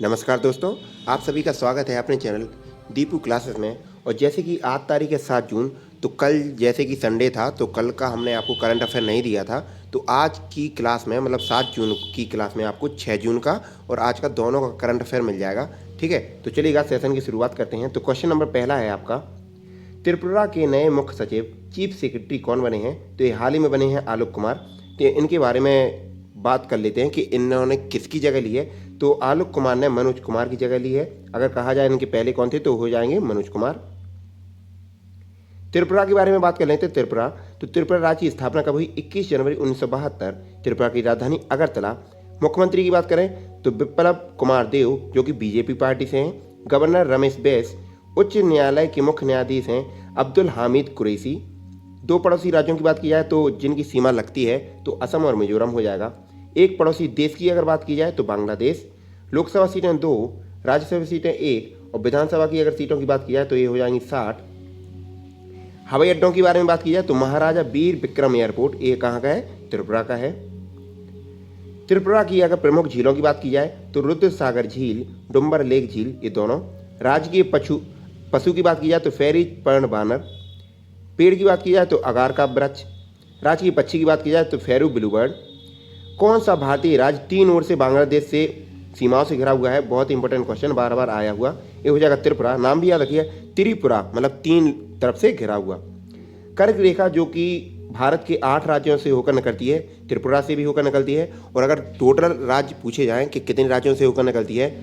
नमस्कार दोस्तों, आप सभी का स्वागत है अपने चैनल दीपू क्लासेस में। और जैसे कि आज तारीख है 7 जून, तो कल जैसे कि संडे था तो कल का हमने आपको करंट अफेयर नहीं दिया था। तो आज की क्लास में मतलब 7 जून की क्लास में आपको 6 जून का और आज का दोनों का करंट अफेयर मिल जाएगा। ठीक है, तो चलिएगा सेशन की शुरुआत करते हैं। तो क्वेश्चन नंबर पहला है आपका, त्रिपुरा के नए मुख्य सचिव चीफ सेक्रेटरी कौन बने हैं? तो ये हाल ही में बने हैं आलोक कुमार। तो इनके बारे में बात कर लेते हैं कि इन्होंने किसकी जगह ली है। तो आलोक कुमार ने मनोज कुमार की जगह ली है। अगर कहा जाए इनके पहले कौन थे तो हो जाएंगे मनोज कुमार। त्रिपुरा के बारे में बात कर लेते हैं। त्रिपुरा राज्य की स्थापना कब हुई? 21 जनवरी 1972। त्रिपुरा की राजधानी अगरतला। मुख्यमंत्री की बात करें तो बिप्लब कुमार देव जो कि बीजेपी पार्टी से हैं। गवर्नर रमेश बैस। उच्च न्यायालय के मुख्य न्यायाधीश हैं अब्दुल हामिद कुरैशी। दो पड़ोसी राज्यों की बात की जाए तो जिनकी सीमा लगती है तो असम और मिजोरम हो जाएगा। एक पड़ोसी देश की अगर बात की जाए तो बांग्लादेश। लोकसभा सीटें 2, राज्यसभा सीटें 1 और विधानसभा की अगर सीटों की बात की जाए तो ये हो जाएंगी 60। हवाई अड्डों की बारे में बात की जाए तो महाराजा वीर विक्रम एयरपोर्ट ये कहाँ का है? त्रिपुरा का है। त्रिपुरा की अगर प्रमुख झीलों की बात की जाए तो रुद्र सागर झील, डुम्बर लेक झील, ये दोनों। राजकीय पशु की बात की जाए तो फेरी पर्ण बानर। पेड़ की बात की जाए तो अगार का वृक्ष। राजकीय पक्षी की बात की जाए तो फेरू ब्लूबर्ड। कौन सा भारतीय राज्य 3 ओर से बांग्लादेश से सीमाओं से घिरा हुआ है? बहुत इंपॉर्टेंट क्वेश्चन, बार बार आया हुआ। ये हो जाएगा त्रिपुरा। नाम भी याद रखिए, त्रिपुरा मतलब 3 तरफ से घिरा हुआ। कर्क रेखा जो कि भारत के 8 राज्यों से होकर निकलती है, त्रिपुरा से भी होकर निकलती है। और अगर टोटल राज्य पूछे जाएं कि कितने राज्यों से होकर निकलती है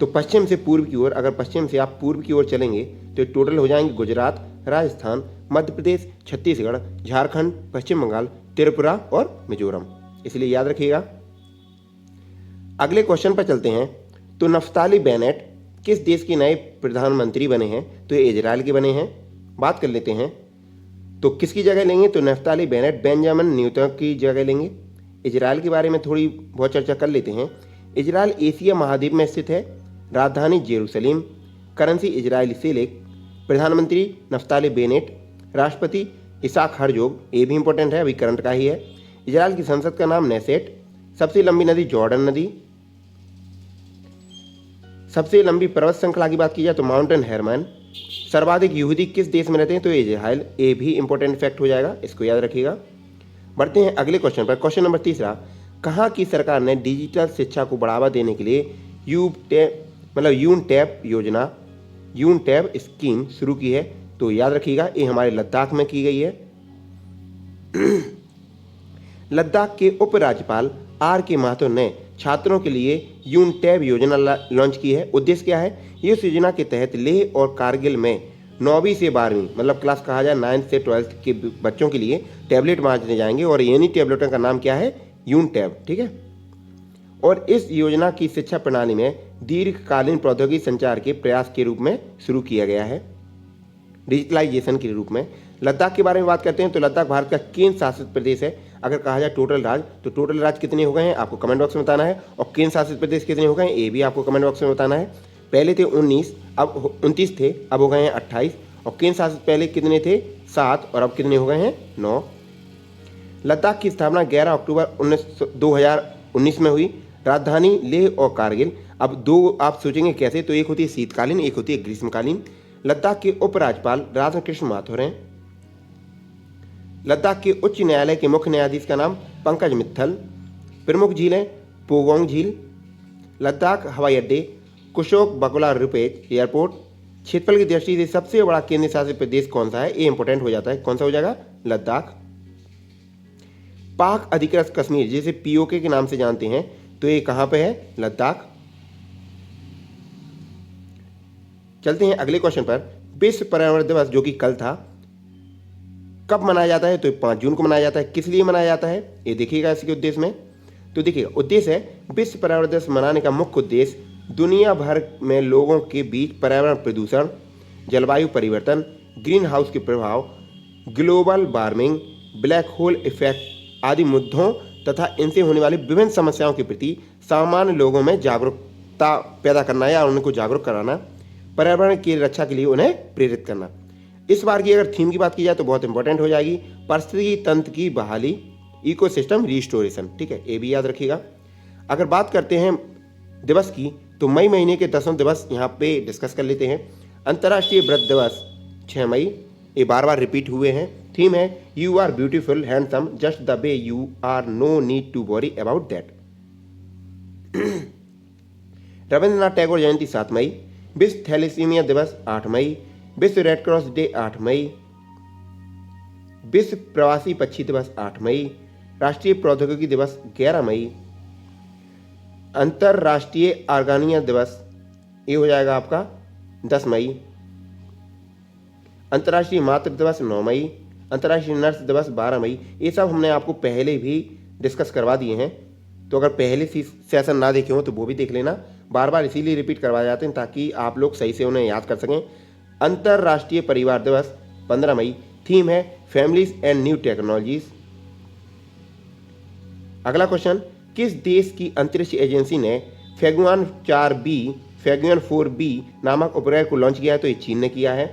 तो पश्चिम से पूर्व की ओर, अगर पश्चिम से आप पूर्व की ओर चलेंगे तो टोटल हो जाएंगे गुजरात, राजस्थान, मध्य प्रदेश, छत्तीसगढ़, झारखंड, पश्चिम बंगाल, त्रिपुरा और मिजोरम। इसलिए याद रखिएगा। अगले क्वेश्चन पर चलते हैं। तो नफ्ताली बेनेट किस देश के नए प्रधानमंत्री बने हैं? तो ये इजराइल के बने हैं। बात कर लेते हैं तो किसकी जगह लेंगे? तो नफ्ताली बेनेट बेंजामिन नेतन्याहू की जगह लेंगे। इजराइल के बारे में थोड़ी बहुत चर्चा कर लेते हैं। इजराइल एशिया महाद्वीप में स्थित है। राजधानी जेरूसलीम। करेंसी इजरायली सेलेक। प्रधानमंत्री नफ्ताली बेनेट। राष्ट्रपति इसाक हर्जोग, ये भी इंपॉर्टेंट है, अभी करंट का ही है। इजराइल की संसद का नाम नेसेट। सबसे लंबी नदी जॉर्डन नदी। सबसे लंबी पर्वत श्रृंखला की बात की जाए तो माउंटेन हेरमन। सर्वाधिक यहूदी किस देश में रहते हैं? तो इजराइल, ये भी इंपॉर्टेंट फैक्ट हो जाएगा, इसको याद रखिएगा। बढ़ते हैं अगले क्वेश्चन पर। क्वेश्चन नंबर 3, कहाँ की सरकार ने डिजिटल शिक्षा को बढ़ावा देने के लिए यूनटैब योजना, यूनटैब स्कीम शुरू की है? तो याद रखिएगा, ये हमारे लद्दाख में की गई है। लद्दाख के उपराज्यपाल आर के महतो ने छात्रों के लिए यूनटैब योजना लॉन्च की है। उद्देश्य क्या है? इस योजना के तहत लेह और कारगिल में 9वीं से 12वीं मतलब क्लास कहा जाए 9th से 12th के बच्चों के लिए टैबलेट बांटने जाएंगे और इन्हीं टैबलेटों का नाम क्या है? यूनटैब। ठीक है। और इस योजना की शिक्षा प्रणाली में दीर्घकालीन प्रौद्योगिकी संचार के प्रयास के रूप में शुरू किया गया है, डिजिटलाइजेशन के रूप में। लद्दाख के बारे में बात करते हैं तो लद्दाख भारत का केंद्र शासित प्रदेश है। अगर कहा जाए टोटल राज्य तो टोटल राज्य कितने हो गए हैं आपको कमेंट बॉक्स में बताना है, और केंद्र शासित प्रदेश कितने हो गए हैं ये भी आपको कमेंट बॉक्स में बताना है। पहले थे 19, अब 29 थे, अब हो गए हैं 28। और केंद्र शासित पहले कितने थे? 7, और अब कितने हो गए हैं? 9। लद्दाख की स्थापना 11 अक्टूबर 2019 में हुई। राजधानी लेह और कारगिल। अब दो आप सोचेंगे कैसे, तो एक होती है शीतकालीन, एक होती है ग्रीष्मकालीन। लद्दाख के उपराज्यपाल राधाकृष्ण माथुर हैं। लद्दाख के उच्च न्यायालय के मुख्य न्यायाधीश का नाम पंकज मित्तल। प्रमुख झीलें पोगोंग झील। लद्दाख हवाई अड्डे कुशोक बकुला रुपेज एयरपोर्ट। क्षेत्रफल की दृष्टि से सबसे बड़ा केंद्र शासित प्रदेश कौन सा है? ये इंपॉर्टेंट हो जाता है, कौन सा हो जाएगा? लद्दाख। पाक अधिकृत कश्मीर जिसे पीओके के नाम से जानते हैं, तो ये कहां पे है? लद्दाख। चलते हैं अगले क्वेश्चन पर। विश्व पर्यावरण दिवस जो कि कल था, कब मनाया जाता है? तो 5 जून को मनाया जाता है। किस लिए मनाया जाता है ये देखिएगा इसके उद्देश्य में। तो देखिएगा, उद्देश्य है विश्व पर्यावरण दिवस मनाने का मुख्य उद्देश्य दुनिया भर में लोगों के बीच पर्यावरण प्रदूषण, जलवायु परिवर्तन, ग्रीन हाउस के प्रभाव, global warming, black hole effect आदि मुद्दों तथा इनसे होने वाली विभिन्न समस्याओं के प्रति सामान्य लोगों में जागरूकता पैदा करना या उनको जागरूक कराना, पर्यावरण की रक्षा के लिए उन्हें प्रेरित करना। इस बार की अगर थीम की बात की जाए तो बहुत इंपॉर्टेंट हो जाएगी, पारिस्थितिकी तंत्र की बहाली, इकोसिस्टम रिस्टोरेशन। ठीक है, ये भी याद रखिएगा। अगर बात करते हैं दिवस की, तो मई महीने के 10वें दिवस यहाँ पे डिस्कस कर लेते हैं। अंतर्राष्ट्रीय वृद्ध दिवस 6 मई, ये बार बार रिपीट हुए हैं। थीम है you are beautiful handsome just the way you are, no need to worry about that. Rabindranath Tagore जयंती 7 मई, विश्व थैलेसीमिया दिवस 8 मई, विश्व रेड क्रॉस डे 8 मई, विश्व प्रवासी पक्षी दिवस 8 मई, राष्ट्रीय प्रौद्योगिकी दिवस 11 मई, अंतरराष्ट्रीय आर्गानिया दिवस ये हो जाएगा आपका 10 मई, अंतर्राष्ट्रीय मातृ दिवस 9 मई, अंतर्राष्ट्रीय नर्स दिवस 12 मई। ये सब हमने आपको पहले भी डिस्कस करवा दिए हैं, तो अगर पहले सेशन ना देखे हो तो वो भी देख लेना। बार बार इसीलिए रिपीट करवाए जाते हैं ताकि आप लोग सही से उन्हें याद कर सकें। अंतर्राष्ट्रीय परिवार दिवस 15 मई, थीम है फैमिलीज एंड न्यू टेक्नोलॉजीज। अगला क्वेश्चन, किस देश की अंतरिक्ष एजेंसी ने फैगुआन 4B फैगुआन 4B नामक उपग्रह को लॉन्च किया है? तो ये चीन ने किया है।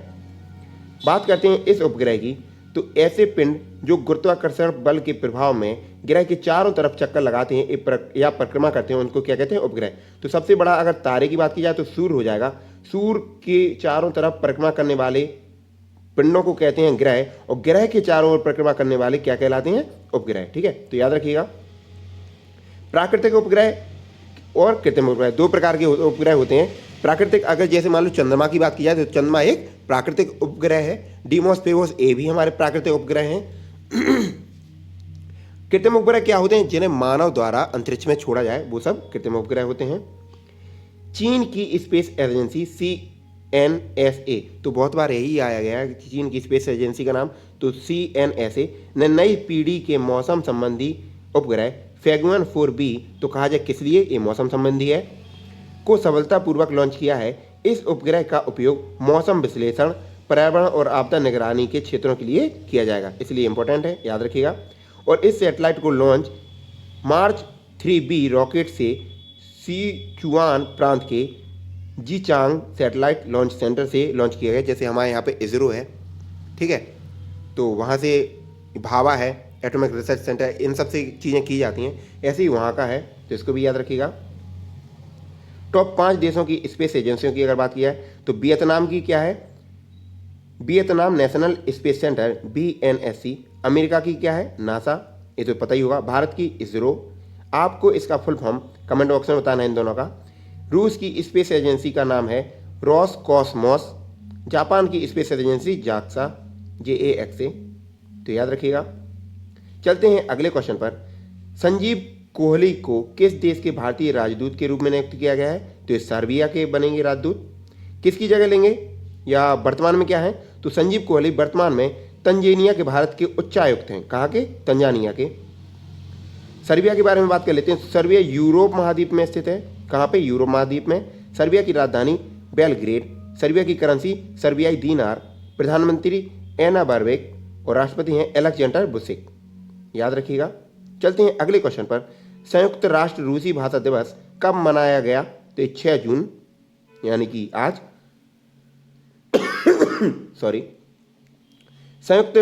बात करते हैं इस उपग्रह की, तो ऐसे पिंड जो गुरुत्वाकर्षण बल के प्रभाव में ग्रह के चारों तरफ चक्कर लगाते हैं या परिक्रमा करते हैं, उनको क्या कहते हैं? उपग्रह। तो सबसे बड़ा अगर तारे की बात की जाए तो सूर्य हो जाएगा। सूर्य के चारों तरफ परिक्रमा करने वाले पिंडों को कहते हैं ग्रह, और ग्रह के चारों ओर परिक्रमा करने वाले क्या कहलाते हैं? उपग्रह। ठीक है, तो याद रखिएगा। प्राकृतिक उपग्रह और कृत्रिम उपग्रह, दो प्रकार के उपग्रह होते हैं। प्राकृतिक, अगर जैसे मान लो चंद्रमा की बात की जाए तो चंद्रमा एक प्राकृतिक उपग्रह है। डीमोस, पेगोस ये भी हमारे प्राकृतिक उपग्रह हैं। कृत्रिम उपग्रह क्या होते हैं? जिन्हें मानव द्वारा अंतरिक्ष में छोड़ा जाए, वो सब कृत्रिम उपग्रह होते हैं। चीन की स्पेस एजेंसी CNSA, तो बहुत बार यही आया गया है कि चीन की स्पेस एजेंसी का नाम, तो CNSA ने नई पीढ़ी के मौसम संबंधी उपग्रह फैगुआन 4B, तो कहा जाए किस लिए? ये मौसम संबंधी है, को सफलतापूर्वक लॉन्च किया है। इस उपग्रह का उपयोग मौसम विश्लेषण, पर्यावरण और आपदा निगरानी के क्षेत्रों के लिए किया जाएगा, इसलिए इंपॉर्टेंट है, याद रखिएगा। और इस सैटेलाइट को लॉन्च मार्च 3B रॉकेट से सिचुआन प्रांत के जीचांग सैटेलाइट लॉन्च सेंटर से लॉन्च किया गया। जैसे हमारे यहाँ पे इसरो है, ठीक है, तो वहाँ से भाभा है, एटॉमिक रिसर्च सेंटर, इन सब से चीज़ें की जाती हैं, ऐसे ही वहाँ का है, तो इसको भी याद रखिएगा। टॉप 5 देशों की स्पेस एजेंसियों की अगर बात की जाए तो वियतनाम की क्या है? Vietnam national space centre BNSC। America की क्या है? नासा, ये तो पता ही होगा। भारत की इसरो, आपको इसका फुल फॉर्म कमेंट बॉक्स में बताना है इन दोनों का। रूस की स्पेस एजेंसी का नाम है रोसकॉस्मोस। जापान की स्पेस एजेंसी JAXA, JAXA, तो याद रखिएगा। चलते हैं अगले क्वेश्चन पर। संजीव कोहली को किस देश के भारतीय राजदूत के रूप में नियुक्त किया गया है? तो ये सर्बिया के बनेंगे राजदूत। किसकी जगह लेंगे या वर्तमान में क्या है? तो संजीव कोहली वर्तमान में तंजानिया के भारत के उच्चायुक्त हैं। कहाँ के? तंजानिया के। सर्बिया के बारे में बात कर लेते हैं। सर्बिया यूरोप महाद्वीप में स्थित है। कहाँ पे? यूरोप महाद्वीप में। सर्बिया की राजधानी बेलग्रेड। सर्बिया की करेंसी सर्बियाई दीनार। प्रधानमंत्री एना बारबेक और राष्ट्रपति हैं अलेक्जेंडर बुसिक, याद रखिएगा। चलते हैं अगले क्वेश्चन पर। संयुक्त राष्ट्र रूसी भाषा दिवस कब मनाया गया? तो 6 जून, यानी कि आज। सॉरी, संयुक्त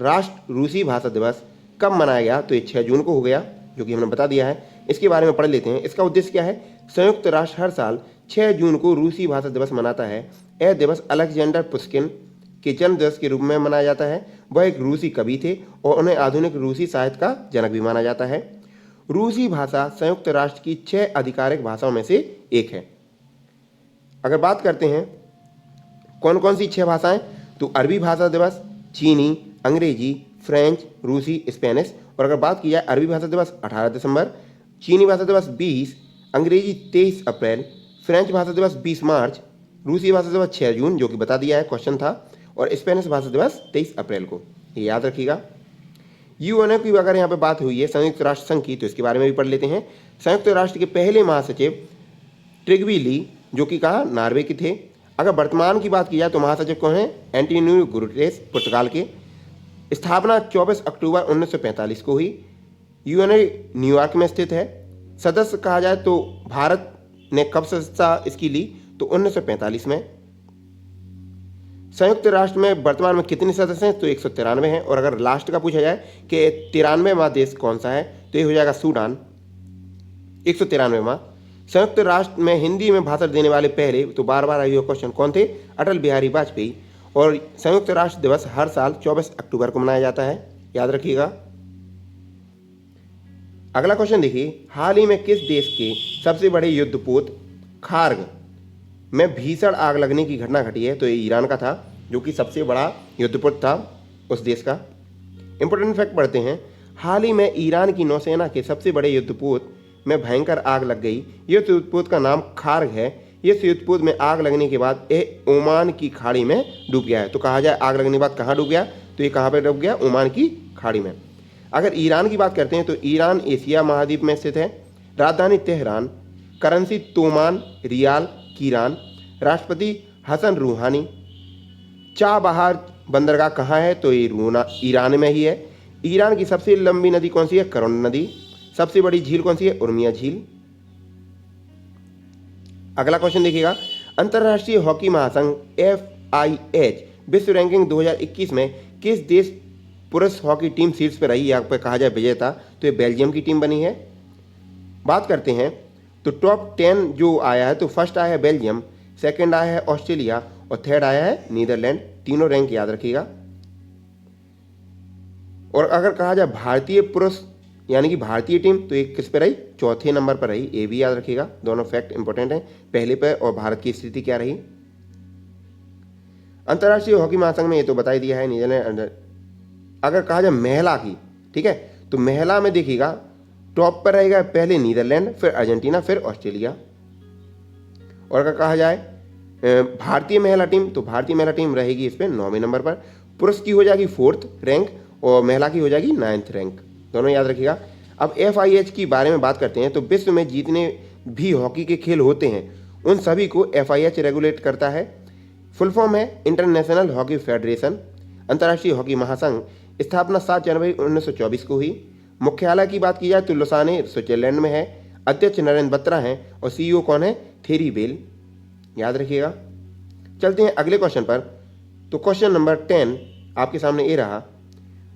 राष्ट्र रूसी भाषा दिवस कब मनाया गया? तो ये 6 जून को हो गया, जो कि हमने बता दिया है। इसके बारे में पढ़ लेते हैं। इसका उद्देश्य क्या है? संयुक्त राष्ट्र हर साल 6 जून को रूसी भाषा दिवस मनाता है। यह दिवस अलेक्जेंडर पुश्किन के जन्म दिवस के रूप में मनाया जाता है। वह एक रूसी कवि थे और उन्हें आधुनिक रूसी साहित्य का जनक भी माना जाता है। रूसी भाषा संयुक्त राष्ट्र की 6 आधिकारिक भाषाओं में से एक है। अगर बात करते हैं कौन कौन सी 6 भाषाएं, तो अरबी भाषा दिवस, चीनी, अंग्रेजी, फ्रेंच, रूसी, स्पेनिश। और अगर बात की जाए अरबी भाषा दिवस 18 दिसंबर, चीनी भाषा दिवस 20, अंग्रेजी 23 अप्रैल, फ्रेंच भाषा दिवस 20 मार्च, रूसी भाषा दिवस 6 जून, जो कि बता दिया है, क्वेश्चन था, और स्पेनिश भाषा दिवस 23 अप्रैल को, ये याद रखिएगा। यूएनओ की अगर यहाँ पे बात हुई है संयुक्त राष्ट्र संघ की, तो इसके बारे में भी पढ़ लेते हैं। संयुक्त राष्ट्र के पहले महासचिव ट्रिग्वी ली, जो कि कहाँ? नॉर्वे के थे। अगर वर्तमान की बात की जाए तो महासचिव कौन है? एंटोनियो गुटेरेस, पुर्तगाल के। स्थापना 24 अक्टूबर 1945 को हुई। यूएनओ न्यूयॉर्क में स्थित है। सदस्य कहा जाए तो भारत ने कब सदस्यता इसकी ली? तो 1945 में। संयुक्त राष्ट्र में वर्तमान में कितने सदस्य हैं? तो 193 हैं। और अगर लास्ट का पूछा जाए कि 93वां देश कौन सा है, तो ये हो जाएगा सूडान, 193वां। संयुक्त राष्ट्र में हिंदी में भाषण देने वाले पहले, तो बार बार आए क्वेश्चन, कौन थे? अटल बिहारी वाजपेयी। और संयुक्त राष्ट्र दिवस हर साल 24 अक्टूबर को मनाया जाता है, याद रखिएगा। अगला क्वेश्चन देखिए, हाल ही में किस देश के सबसे बड़े युद्धपोत खार्ग में भीषण आग लगने की घटना घटी है? तो ये ईरान का था, जो कि सबसे बड़ा युद्धपोत था उस देश का। इंपॉर्टेंट फैक्ट पढ़ते हैं, हाल ही में ईरान की नौसेना के सबसे बड़े युद्धपोत में भयंकर आग लग गई। यह युद्धपोत का नाम खार्ग है। इस युद्धपोत में आग लगने के बाद यह ओमान की खाड़ी में डूब गया है। तो कहा जाए आग लगने के बाद कहाँ डूब गया? तो ये कहाँ पर डूब गया? ओमान की खाड़ी में। अगर ईरान की बात करते हैं तो ईरान एशिया महाद्वीप में स्थित है। राजधानी तेहरान, करेंसी तोमान रियाल कीरान, राष्ट्रपति हसन रूहानी। चाबहार बंदरगाह कहाँ है? तो ये ईरान में ही है। ईरान की सबसे लंबी नदी कौन सी है? करण नदी। सबसे बड़ी झील कौन सी है? उर्मिया झील। अगला क्वेश्चन देखिएगा, अंतर्राष्ट्रीय हॉकी महासंघ FIH विश्व रैंकिंग 2021 में किस देश पुरुष हॉकी टीम शीर्ष पर रही? यहाँ पर कहा जाए विजेता, तो ये बेल्जियम की टीम बनी है। बात करते हैं तो टॉप 10 जो आया है, तो फर्स्ट आया है बेल्जियम, सेकंड आया है ऑस्ट्रेलिया और थर्ड आया है नीदरलैंड। तीनों रैंक याद रखिएगा। और अगर कहा जाए भारतीय पुरुष यानी कि भारतीय टीम, तो ये किस पे रही? चौथे नंबर पर रही। ये भी याद रखिएगा, दोनों फैक्ट इंपॉर्टेंट हैं, पहले पे और भारत की स्थिति क्या रही। अंतर्राष्ट्रीय हॉकी महासंघ में ये तो बता ही दिया है, नीदरलैंड। अगर कहा जाए महिला की, ठीक है, तो महिला में देखिएगा टॉप पर रहेगा पहले नीदरलैंड, फिर अर्जेंटीना, फिर ऑस्ट्रेलिया। और अगर कहा जाए भारतीय महिला टीम, तो भारतीय महिला टीम रहेगी इस पर 9वें नंबर पर। पुरुष की हो जाएगी 4th रैंक और महिला की हो जाएगी 9th रैंक, दोनों याद रखिएगा। अब FIH की बारे में बात करते हैं तो विश्व में जितने भी हॉकी के खेल होते हैं उन सभी को FIH रेगुलेट करता है। फुल फॉर्म है इंटरनेशनल हॉकी फेडरेशन। अंतर्राष्ट्रीय हॉकी महासंघ स्थापना 7 जनवरी 1924 को हुई। मुख्यालय की बात की जाए तो लुसाने स्विट्जरलैंड में है। अध्यक्ष नरेंद्र बत्रा हैं और CEO कौन है? थेरी बेल, याद रखिएगा। चलते हैं अगले क्वेश्चन पर। तो क्वेश्चन नंबर 10 आपके सामने ये रहा,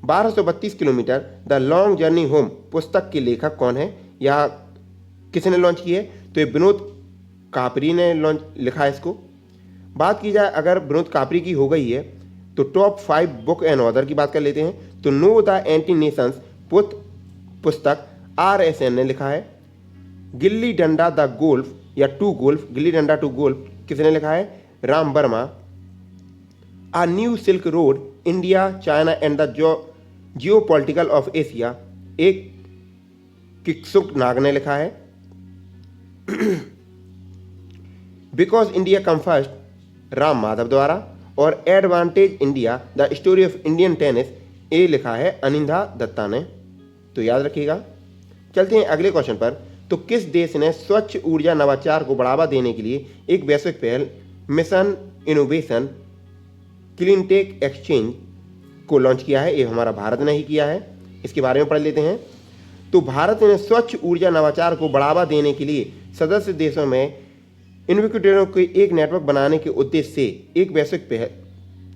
1232 kilometre the long journey home पुस्तक के लेखक कौन है? या किसने लॉन्च की है? तो ये विनोद कापरी ने लिखा है इसको। बात की जाए अगर विनोद कापरी की हो गई है तो टॉप 5 बुक एंड ऑथर की बात कर लेते हैं। तो नो द एंटी नेशंस पुस्तक RSN ने लिखा है। गिल्ली डंडा द गोल्फ या to golf, gilli danda to golf किसने लिखा है? Ram Verma. A new silk road India China and the geopolitical of Asia, एक किक्सुक नाग ने लिखा है। Because India come first, Ram Madhav द्वारा। और advantage India the story of Indian tennis, ये लिखा है अनिंदा दत्ता ने, तो याद रखिएगा। चलते हैं अगले क्वेश्चन पर। तो किस देश ने स्वच्छ ऊर्जा नवाचार को बढ़ावा देने के लिए एक वैश्विक पहल मिशन इनोवेशन क्लीनटेक एक्सचेंज को लॉन्च किया है? ये हमारा भारत ने ही किया है। इसके बारे में पढ़ लेते हैं। तो भारत ने स्वच्छ ऊर्जा नवाचार को बढ़ावा देने के लिए सदस्य देशों में इन्क्यूबेटरों के एक नेटवर्क बनाने के उद्देश्य से एक वैश्विक पहल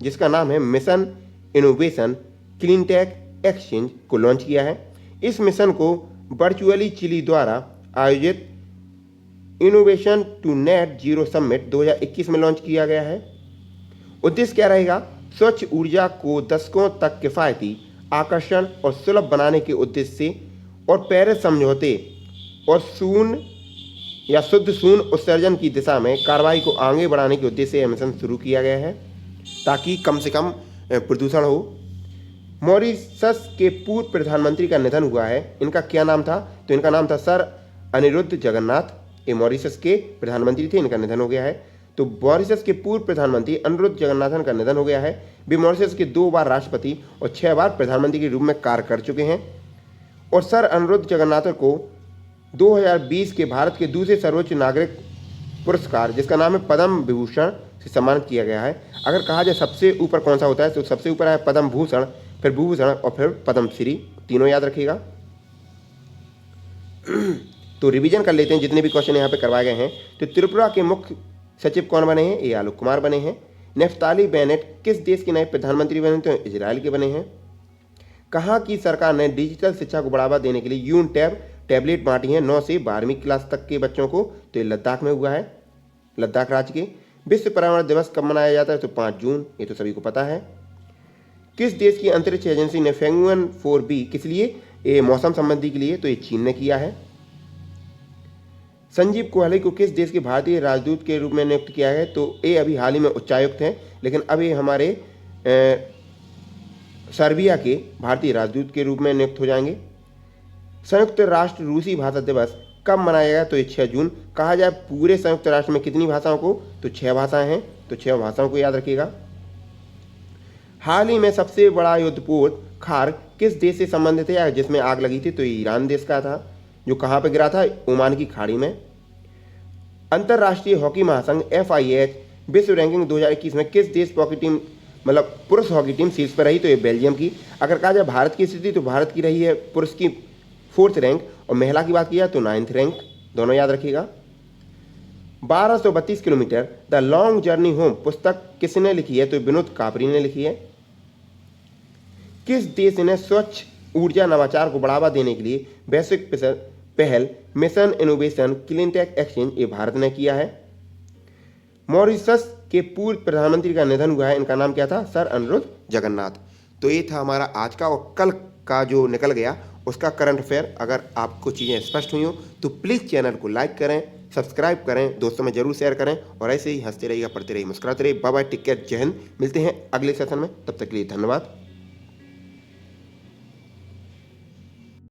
जिसका नाम है मिशन इनोवेशन क्लीनटेक एक्सचेंज को लॉन्च किया है। इस मिशन को वर्चुअली चिली द्वारा आयोजित innovation to net zero summit 2021 में लॉन्च किया गया है। उद्देश्य क्या रहेगा? स्वच्छ ऊर्जा को दशकों तक किफायती, आकर्षण और सुलभ बनाने के उद्देश्य से और पेरिस समझौते और शून्य या शुद्ध शून्य उत्सर्जन की दिशा में कार्रवाई को आगे बढ़ाने के उद्देश्य से यह मिशन शुरू किया गया है ताकि कम से कम प्रदूषण हो। मॉरिशस के पूर्व प्रधानमंत्री का निधन हुआ है। इनका क्या नाम था? तो इनका नाम था सर अनिरुद्ध जगन्नाथ। ये मॉरिशस के प्रधानमंत्री थे, इनका निधन हो गया है। तो मॉरिशस के पूर्व प्रधानमंत्री अनिरुद्ध जगन्नाथन का निधन हो गया है। वे मॉरिशस के 2 बार राष्ट्रपति और 6 बार प्रधानमंत्री के रूप में कार्य कर चुके हैं। और सर अनिरुद्ध जगन्नाथन को 2020 के भारत के दूसरे सर्वोच्च नागरिक पुरस्कार जिसका नाम है पद्म विभूषण से सम्मानित किया गया है। अगर कहा जाए सबसे ऊपर कौन सा होता है तो सबसे ऊपर है पद्म भूषण, फिर भूभूषण और फिर पद्म श्री, तीनों याद रखिएगा। तो रिवीजन कर लेते हैं जितने भी क्वेश्चन यहाँ पे करवाए गए हैं। तो त्रिपुरा के मुख्य सचिव कौन बने हैं? ये आलोक कुमार बने हैं। नेफ्ताली बेनेट किस देश के नए प्रधानमंत्री बने? तो इजराइल के बने हैं। कहाँ की सरकार ने डिजिटल शिक्षा को बढ़ावा देने के लिए यूनटैब टैबलेट बांटी हैं 9 से 12वीं क्लास तक के बच्चों को। तो ये लद्दाख में हुआ है, लद्दाख राज्य के। विश्व पर्यावरण दिवस कब मनाया जाता है? तो 5 जून, ये तो सभी को पता है। किस देश की अंतरिक्ष एजेंसी ने फेंगुएन 4B किस लिए? ये मौसम संबंधी के लिए, तो ये चीन ने किया है। संजीव कोहली को किस देश के भारतीय राजदूत के रूप में नियुक्त किया है? तो ये अभी हाल ही में उच्चायुक्त हैं, लेकिन अब ये हमारे सर्बिया के भारतीय राजदूत के रूप में नियुक्त हो जाएंगे। संयुक्त राष्ट्र रूसी भाषा दिवस कब मनाया गया? तो ये 6 जून। कहा जाए पूरे संयुक्त राष्ट्र में कितनी भाषाओं को? तो 6 भाषाएं हैं, तो 6 भाषाओं को याद रखिएगा। हाल ही में सबसे बड़ा युद्धपोत खार किस देश से संबंधित है या जिसमें आग लगी थी? तो ये ईरान देश का था, जो कहाँ पर गिरा था? ओमान की खाड़ी में। अंतर्राष्ट्रीय हॉकी महासंघ FIH विश्व रैंकिंग 2021 में किस देश हॉकी टीम मतलब पुरुष हॉकी टीम शीर्ष पर रही? तो ये बेल्जियम की। अगर कहा जाए भारत की स्थिति, तो भारत की रही है पुरुष की 4th रैंक और महिला की बात की जाए तो 9th रैंक, दोनों याद रखिएगा। 1232 kilometre the long journey home पुस्तक किसने लिखी है? तो विनोद कापरी ने लिखी है। किस देश ने स्वच्छ ऊर्जा नवाचार को बढ़ावा देने के लिए वैश्विक पहल mission innovation clean tech exchange, ये भारत ने किया है। मॉरिशस के पूर्व प्रधानमंत्री का निधन हुआ है, इनका नाम क्या था? सर अनुरुद्ध जगन्नाथ। तो ये था हमारा आज का, और कल का जो निकल गया उसका करंट अफेयर। अगर आपको चीज़ें स्पष्ट हुई हो तो प्लीज़ चैनल को लाइक करें, सब्सक्राइब करें, दोस्तों में जरूर शेयर करें, और ऐसे ही हंसते रहिएगा, पढ़ते रहिए, मुस्कुराते रहिए। बाय बाय, टेक केयर, जय हिंद। मिलते हैं अगले सेशन में, तब तक के लिए धन्यवाद।